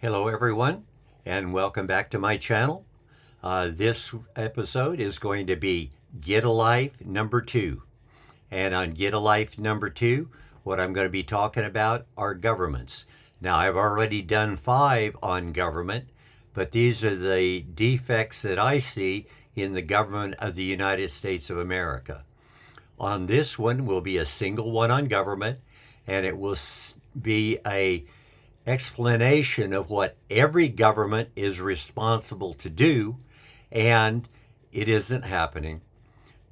Hello everyone, and welcome back to my channel. This episode is going to be Get a Life number 2. And on Get a Life number 2, what I'm going to be talking about are governments. Now, I've already done 5 on government, but these are the defects that I see in the government of the United States of America. On this one will be a single one on government, and it will be a explanation of what every government is responsible to do, and it isn't happening.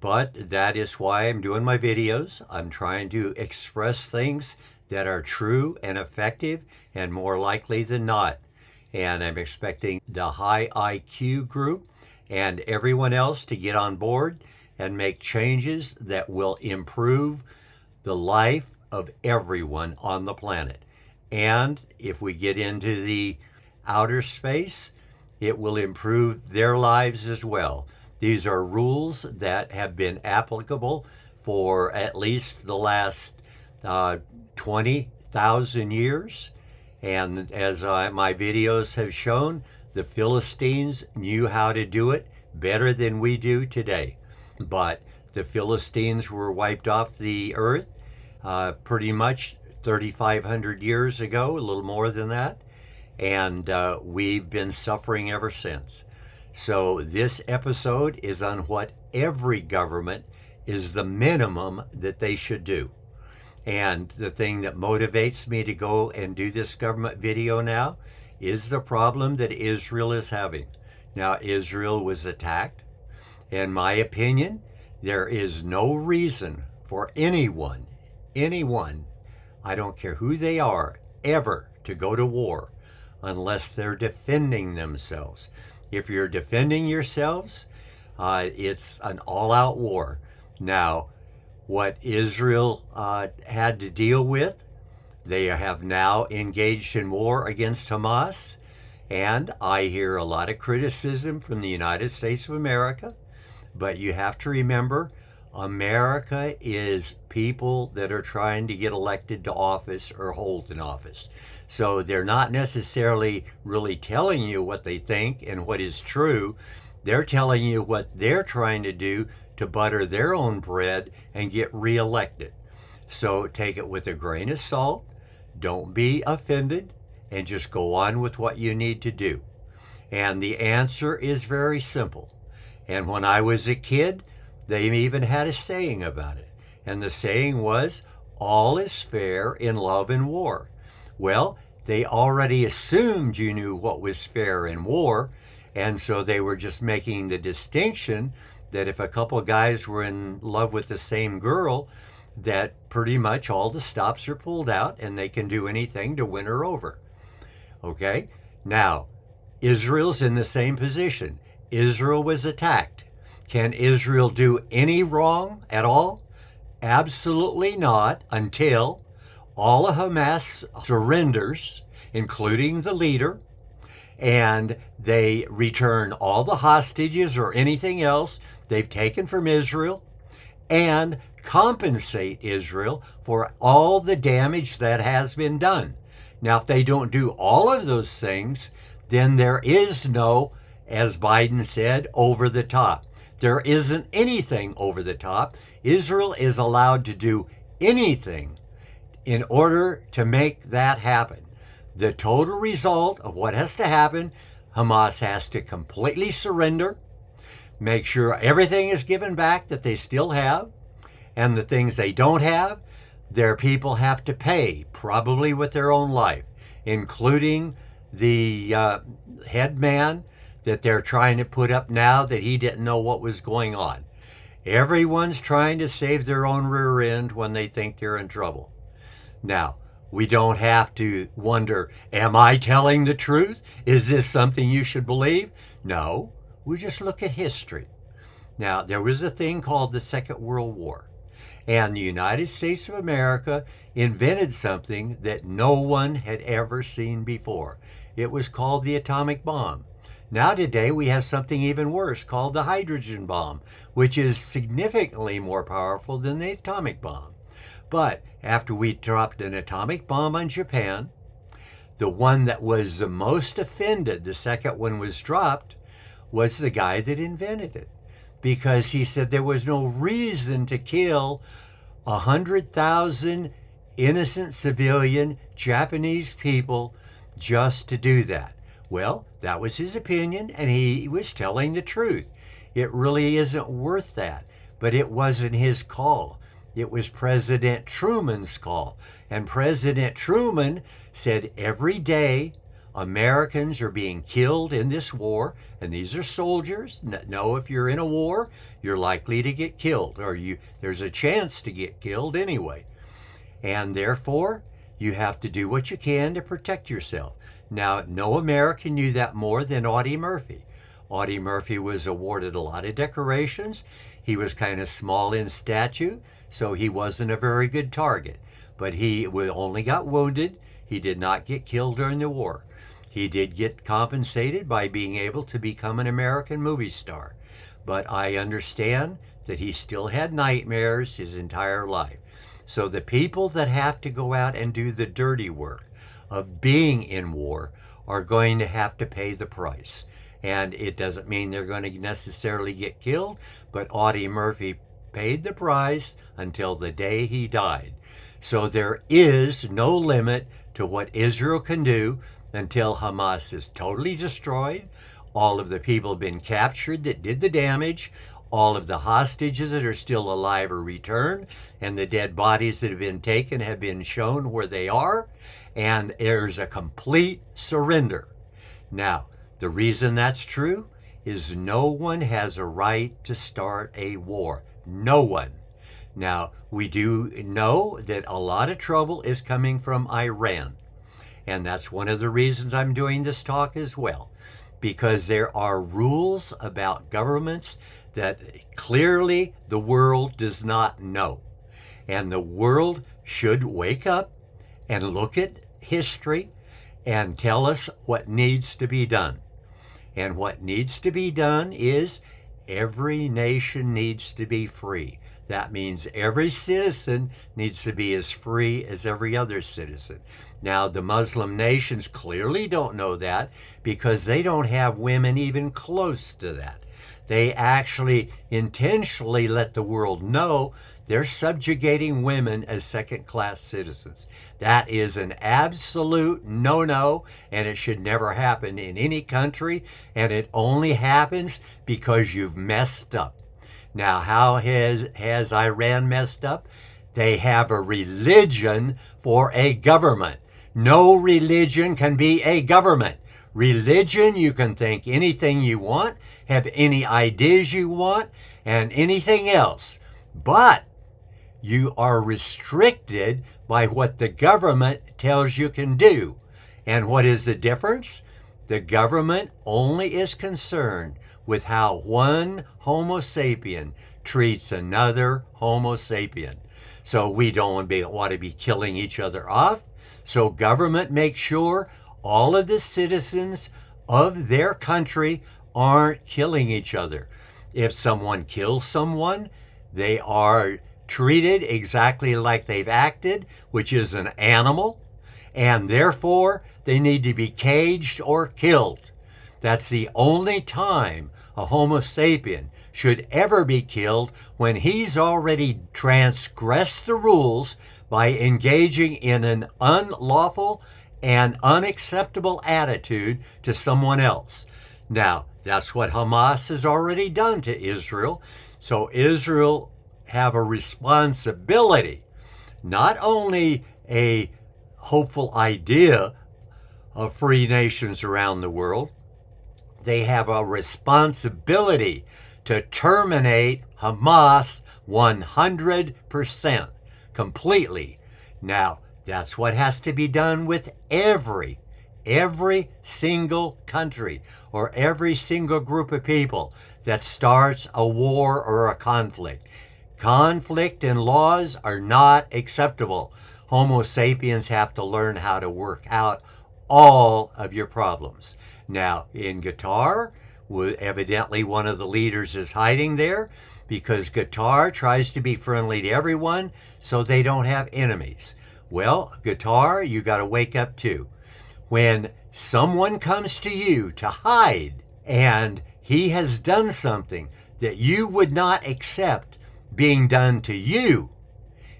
But that is why I'm doing my videos. I'm trying to express things that are true and effective and more likely than not. And I'm expecting the high IQ group and everyone else to get on board and make changes that will improve the life of everyone on the planet. And if we get into the outer space, it will improve their lives as well. These are rules that have been applicable for at least the last 20,000 years. And as my videos have shown, the Philistines knew how to do it better than we do today. But the Philistines were wiped off the earth pretty much 3,500 years ago, a little more than that, and we've been suffering ever since. So this episode is on what every government is the minimum that they should do. And the thing that motivates me to go and do this government video now is the problem that Israel is having. Now, Israel was attacked. In my opinion, there is no reason for anyone, I don't care who they are, ever to go to war unless they're defending themselves. If you're defending yourselves, it's an all-out war. Now, what Israel had to deal with, they have now engaged in war against Hamas, and I hear a lot of criticism from the United States of America, but you have to remember, America is people that are trying to get elected to office or hold an office. So they're not necessarily really telling you what they think and what is true. They're telling you what they're trying to do to butter their own bread and get reelected. So take it with a grain of salt. Don't be offended and just go on with what you need to do. And the answer is very simple. And when I was a kid, they even had a saying about it. And the saying was, all is fair in love and war. Well, they already assumed you knew what was fair in war. And so they were just making the distinction that if a couple of guys were in love with the same girl, that pretty much all the stops are pulled out and they can do anything to win her over. Okay? Now, Israel's in the same position. Israel was attacked. Can Israel do any wrong at all? Absolutely not, until all of Hamas surrenders, including the leader, and they return all the hostages or anything else they've taken from Israel and compensate Israel for all the damage that has been done. Now, if they don't do all of those things, then there is no, as Biden said, over the top. There isn't anything over the top. Israel is allowed to do anything in order to make that happen. The total result of what has to happen, Hamas has to completely surrender, make sure everything is given back that they still have, and the things they don't have, their people have to pay, probably with their own life, including the head man that they're trying to put up now that he didn't know what was going on. Everyone's trying to save their own rear end when they think they're in trouble. Now, we don't have to wonder, am I telling the truth? Is this something you should believe? No, we just look at history. Now, there was a thing called the Second World War, and the United States of America invented something that no one had ever seen before. It was called the atomic bomb. Now today we have something even worse called the hydrogen bomb, which is significantly more powerful than the atomic bomb. But after we dropped an atomic bomb on Japan, The one that was the most offended, the second one was dropped, was the guy that invented it. Because he said there was no reason to kill 100,000 innocent civilian Japanese people just to do that. Well, that was his opinion, and he was telling the truth. It really isn't worth that. But it wasn't his call. It was President Truman's call. And President Truman said every day Americans are being killed in this war, and these are soldiers. Know if you're in a war, you're likely to get killed, or there's a chance to get killed anyway. And therefore, you have to do what you can to protect yourself. Now, no American knew that more than Audie Murphy. Audie Murphy was awarded a lot of decorations. He was kind of small in stature, so he wasn't a very good target. But he only got wounded. He did not get killed during the war. He did get compensated by being able to become an American movie star. But I understand that he still had nightmares his entire life. So the people that have to go out and do the dirty work of being in war are going to have to pay the price. And it doesn't mean they're going to necessarily get killed, but Audie Murphy paid the price until the day he died. So there is no limit to what Israel can do until Hamas is totally destroyed, all of the people have been captured that did the damage, all of the hostages that are still alive are returned, and the dead bodies that have been taken have been shown where they are, and there's a complete surrender. Now, the reason that's true is no one has a right to start a war. No one. Now, we do know that a lot of trouble is coming from Iran. And that's one of the reasons I'm doing this talk as well. Because there are rules about governments that clearly the world does not know. And the world should wake up and look at history and tell us what needs to be done. And what needs to be done is every nation needs to be free. That means every citizen needs to be as free as every other citizen. Now, the Muslim nations clearly don't know that because they don't have women even close to that. They actually intentionally let the world know they're subjugating women as second-class citizens. That is an absolute no-no, and it should never happen in any country, and it only happens because you've messed up. Now, how has Iran messed up? They have a religion for a government. No religion can be a government. Religion, you can think anything you want, have any ideas you want, and anything else. But you are restricted by what the government tells you can do. And what is the difference? The government only is concerned with how one Homo sapien treats another Homo sapien. So we don't want to be killing each other off. So government makes sure all of the citizens of their country aren't killing each other. If someone kills someone, they are treated exactly like they've acted, which is an animal, and therefore they need to be caged or killed. That's the only time a Homo sapien should ever be killed, when he's already transgressed the rules by engaging in an unlawful and unacceptable attitude to someone else. Now, that's what Hamas has already done to Israel. So Israel have a responsibility, not only a hopeful idea of free nations around the world, they have a responsibility to terminate Hamas 100%, completely. Now, that's what has to be done with every single country or every single group of people that starts a war or a conflict. Conflict and laws are not acceptable. Homo sapiens have to learn how to work out all of your problems. Now, in Qatar, evidently one of the leaders is hiding there because Qatar tries to be friendly to everyone so they don't have enemies. Well, Qatar, you got to wake up too. when someone comes to you to hide and he has done something that you would not accept being done to you,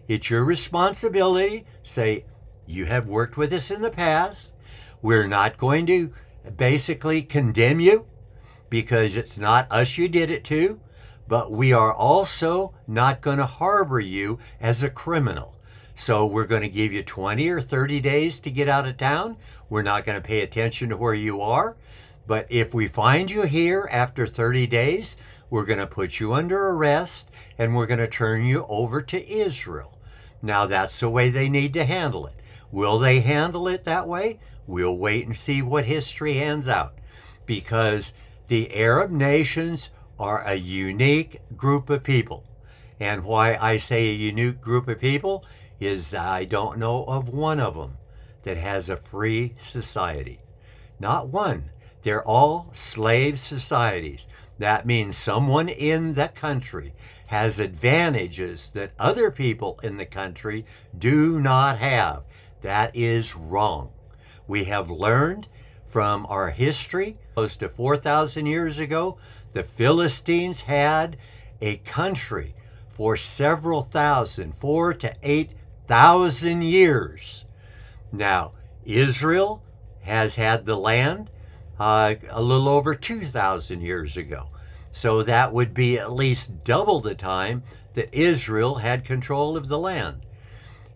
it's your responsibility. Say, you have worked with us in the past. We're not going to basically condemn you because it's not us you did it to, but we are also not going to harbor you as a criminal. So we're going to give you 20 or 30 days to get out of town. We're not going to pay attention to where you are. But if we find you here after 30 days, we're going to put you under arrest and we're going to turn you over to Israel. Now that's the way they need to handle it. Will they handle it that way? We'll wait and see what history hands out, because the Arab nations are a unique group of people. And why I say a unique group of people is I don't know of one of them that has a free society. Not one. They're all slave societies. That means someone in the country has advantages that other people in the country do not have. That is wrong. We have learned from our history, close to 4,000 years ago, the Philistines had a country for several thousand, 4,000 to 8,000 years. Now, Israel has had the land a little over 2,000 years ago. So that would be at least double the time that Israel had control of the land.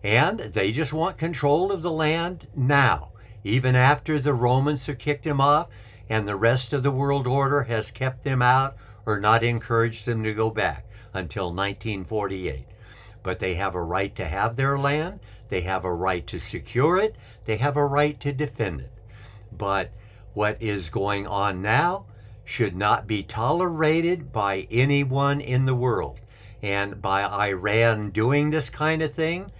And they just want control of the land now, even after the Romans have kicked them off and the rest of the world order has kept them out or not encouraged them to go back until 1948. But they have a right to have their land, they have a right to secure it, they have a right to defend it. But what is going on now should not be tolerated by anyone in the world. And by Iran doing this kind of thing,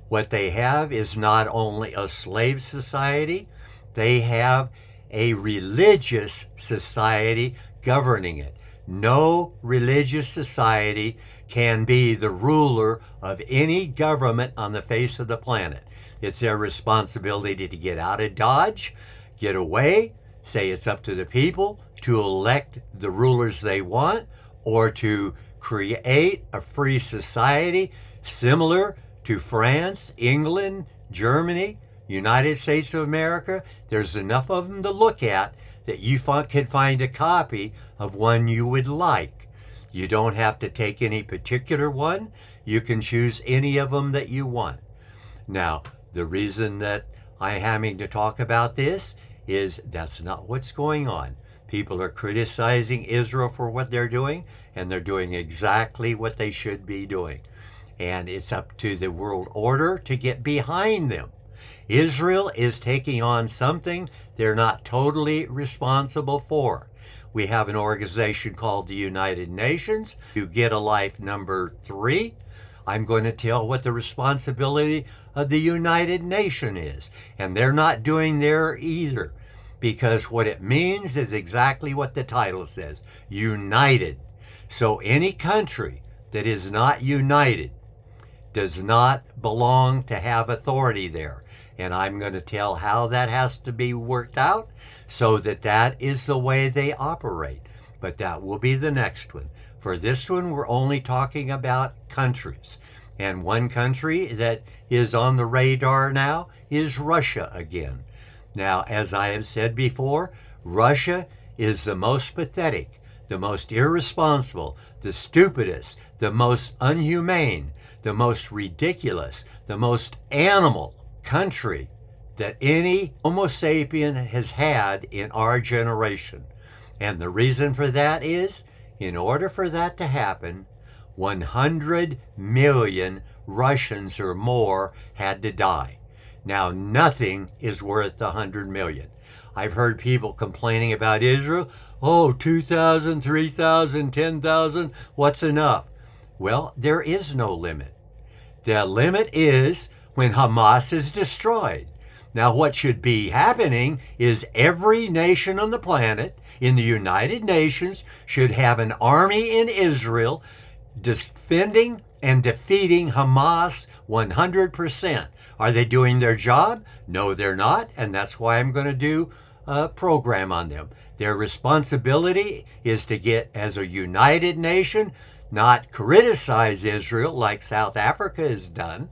what they have is not only a slave society, they have a religious society governing it. No religious society can be the ruler of any government on the face of the planet. It's their responsibility to get out of Dodge, get away, say it's up to the people to elect the rulers they want, or to create a free society similar to France, England, Germany, United States of America. There's enough of them to look at that you can find a copy of one you would like. You don't have to take any particular one. You can choose any of them that you want. Now, the reason that I'm having to talk about this is that's not what's going on. People are criticizing Israel for what they're doing, and they're doing exactly what they should be doing. And it's up to the world order to get behind them. Israel is taking on something they're not totally responsible for. We have an organization called the United Nations. You get a life number 3. I'm going to tell what the responsibility of the United Nations is. And they're not doing there either, because what it means is exactly what the title says, united. So any country that is not united does not belong to have authority there. And I'm going to tell how that has to be worked out so that that is the way they operate. But that will be the next one. For this one, we're only talking about countries. And one country that is on the radar now is Russia again. Now, as I have said before, Russia is the most pathetic, the most irresponsible, the stupidest, the most unhumane, the most ridiculous, the most animal country that any Homo sapien has had in our generation. And the reason for that is, in order for that to happen, 100 million Russians or more had to die. Now, nothing is worth 100 million. I've heard people complaining about Israel. Oh, 2,000, 3,000, 10,000, what's enough? Well, there is no limit. The limit is when Hamas is destroyed. Now, what should be happening is every nation on the planet in the United Nations should have an army in Israel defending and defeating Hamas 100%. Are they doing their job? No, they're not, and that's why I'm going to do a program on them. Their responsibility is to get as a united nation, not criticize Israel like South Africa has done.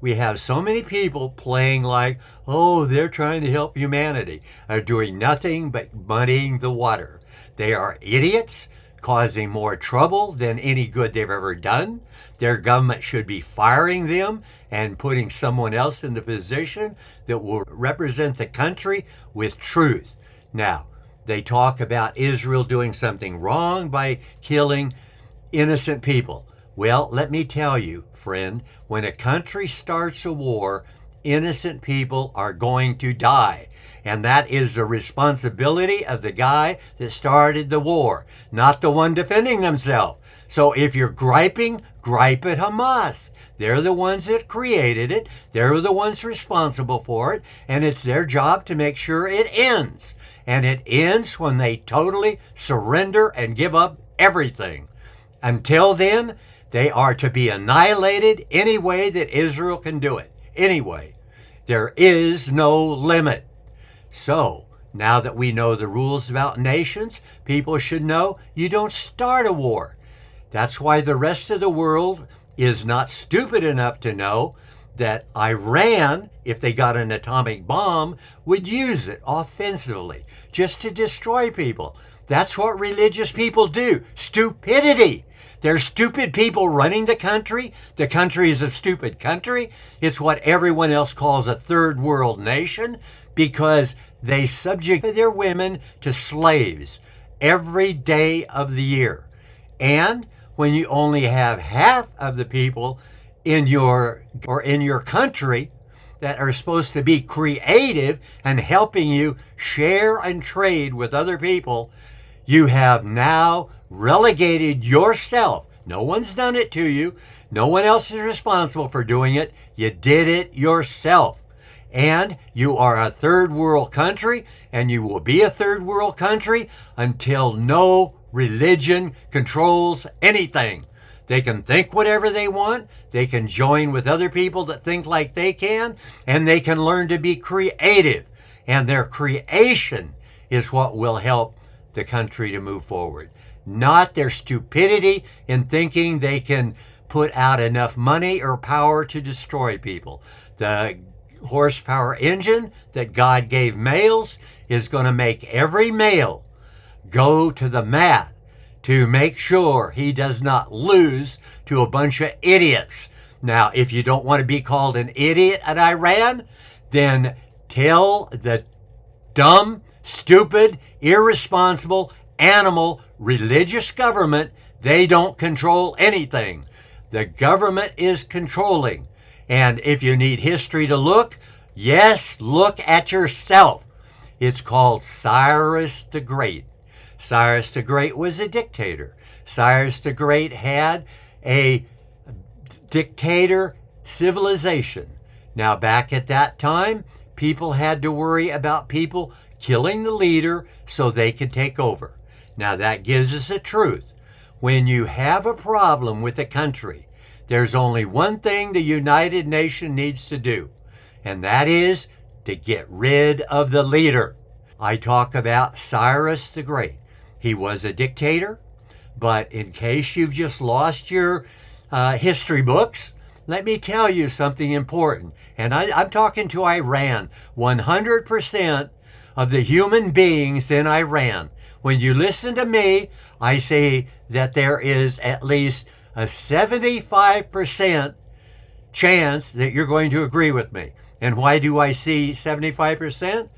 We have so many people playing like, oh, they're trying to help humanity, are doing nothing but muddying the water. They are idiots, causing more trouble than any good they've ever done. Their government should be firing them and putting someone else in the position that will represent the country with truth. Now, they talk about Israel doing something wrong by killing innocent people. Well, let me tell you, friend, when a country starts a war, innocent people are going to die. And that is the responsibility of the guy that started the war, not the one defending themselves. So if you're griping, gripe at Hamas. They're the ones that created it. They're the ones responsible for it. And it's their job to make sure it ends. And it ends when they totally surrender and give up everything. Until then, they are to be annihilated any way that Israel can do it. Anyway, there is no limit. So, now that we know the rules about nations, people should know you don't start a war. That's why the rest of the world is not stupid enough to know that Iran, if they got an atomic bomb, would use it offensively just to destroy people. That's what religious people do. Stupidity. There's stupid people running the country. The country is a stupid country. It's what everyone else calls a third world nation because they subject their women to slaves every day of the year. And when you only have half of the people in your country that are supposed to be creative and helping you share and trade with other people, you have now relegated yourself. No one's done it to you. No one else is responsible for doing it. You did it yourself. And you are a third world country, and you will be a third world country until no religion controls anything. They can think whatever they want. They can join with other people that think like they can, and they can learn to be creative. And their creation is what will help the country to move forward, not their stupidity in thinking they can put out enough money or power to destroy people. The horsepower engine that God gave males is going to make every male go to the mat to make sure he does not lose to a bunch of idiots. Now, if you don't want to be called an idiot at Iran, then tell the dumb, stupid, irresponsible, animal, religious government they don't control anything. The government is controlling. And if you need history to look, yes, look at yourself. It's called Cyrus the Great. Cyrus the Great was a dictator. Cyrus the Great had a dictator civilization. Now, back at that time, people had to worry about people killing the leader so they could take over. Now, that gives us a truth. When you have a problem with a country, there's only one thing the United Nations needs to do, and that is to get rid of the leader. I talk about Cyrus the Great. He was a dictator, but in case you've just lost your history books, let me tell you something important. And I'm talking to Iran. 100% of the human beings in Iran, when you listen to me, I say that there is at least a 75% chance that you're going to agree with me. And why do I see 75%?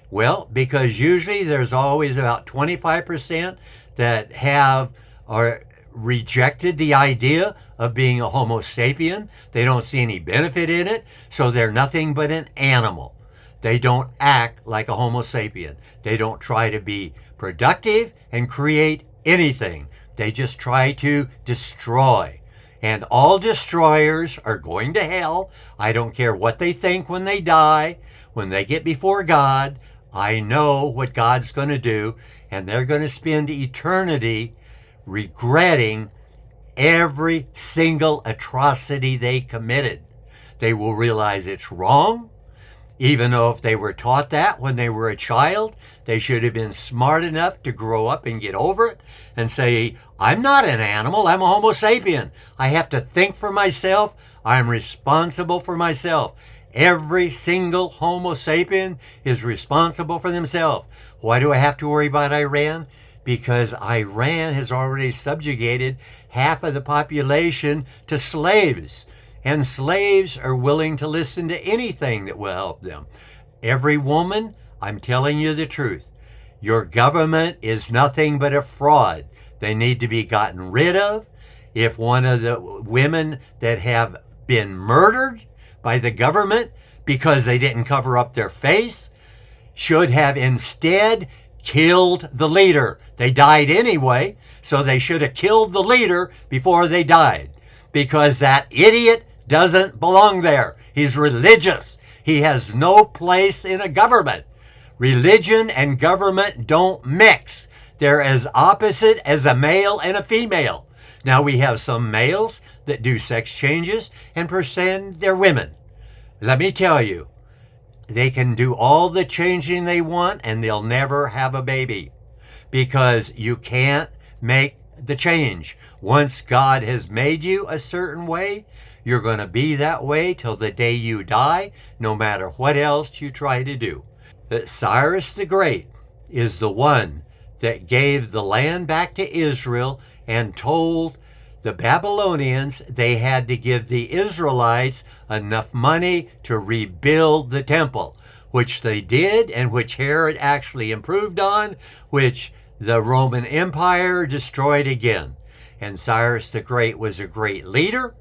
Well, because usually there's always about 25% that have or rejected the idea of being a Homo sapien. They don't see any benefit in it, so they're nothing but an animal. They don't act like a Homo sapien. They don't try to be productive and create anything. They just try to destroy. And all destroyers are going to hell. I don't care what they think when they die, when they get before God. I know what God's going to do, and they're going to spend eternity regretting every single atrocity they committed. They will realize it's wrong. Even though if they were taught that when they were a child, they should have been smart enough to grow up and get over it and say, I'm not an animal, I'm a Homo sapien. I have to think for myself, I'm responsible for myself. Every single Homo sapien is responsible for themselves. Why do I have to worry about Iran? Because Iran has already subjugated half of the population to slaves. And slaves are willing to listen to anything that will help them. Every woman, I'm telling you the truth, your government is nothing but a fraud. They need to be gotten rid of. If one of the women that have been murdered by the government because they didn't cover up their face should have instead killed the leader. They died anyway, so they should have killed the leader before they died, because that idiot doesn't belong there. He's religious. He has no place in a government. Religion and government don't mix. They're as opposite as a male and a female. Now we have some males that do sex changes and pretend they're women. Let me tell you, they can do all the changing they want and they'll never have a baby, because you can't make the change. Once God has made you a certain way, you're going to be that way till the day you die, no matter what else you try to do. That Cyrus the Great is the one that gave the land back to Israel and told the Babylonians they had to give the Israelites enough money to rebuild the temple, which they did, and which Herod actually improved on, which the Roman Empire destroyed again. And Cyrus the Great was a great leader.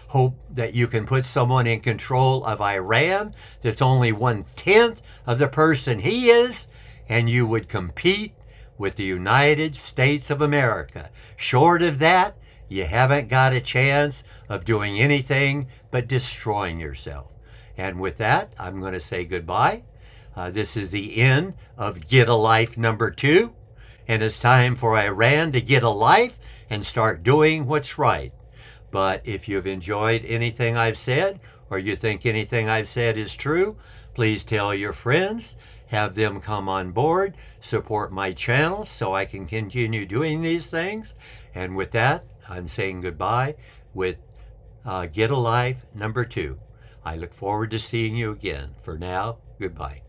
Hope that you can put someone in control of Iran that's only 1/10 of the person he is, and you would compete with the United States of America. Short of that, you haven't got a chance of doing anything but destroying yourself. And with that, I'm going to say goodbye. This is the end of Get a Life number 2. And it's time for Iran to get a life and start doing what's right. But if you've enjoyed anything I've said, or you think anything I've said is true, please tell your friends, have them come on board, support my channel so I can continue doing these things. And with that, I'm saying goodbye with Get a Life number 2. I look forward to seeing you again. For now, goodbye.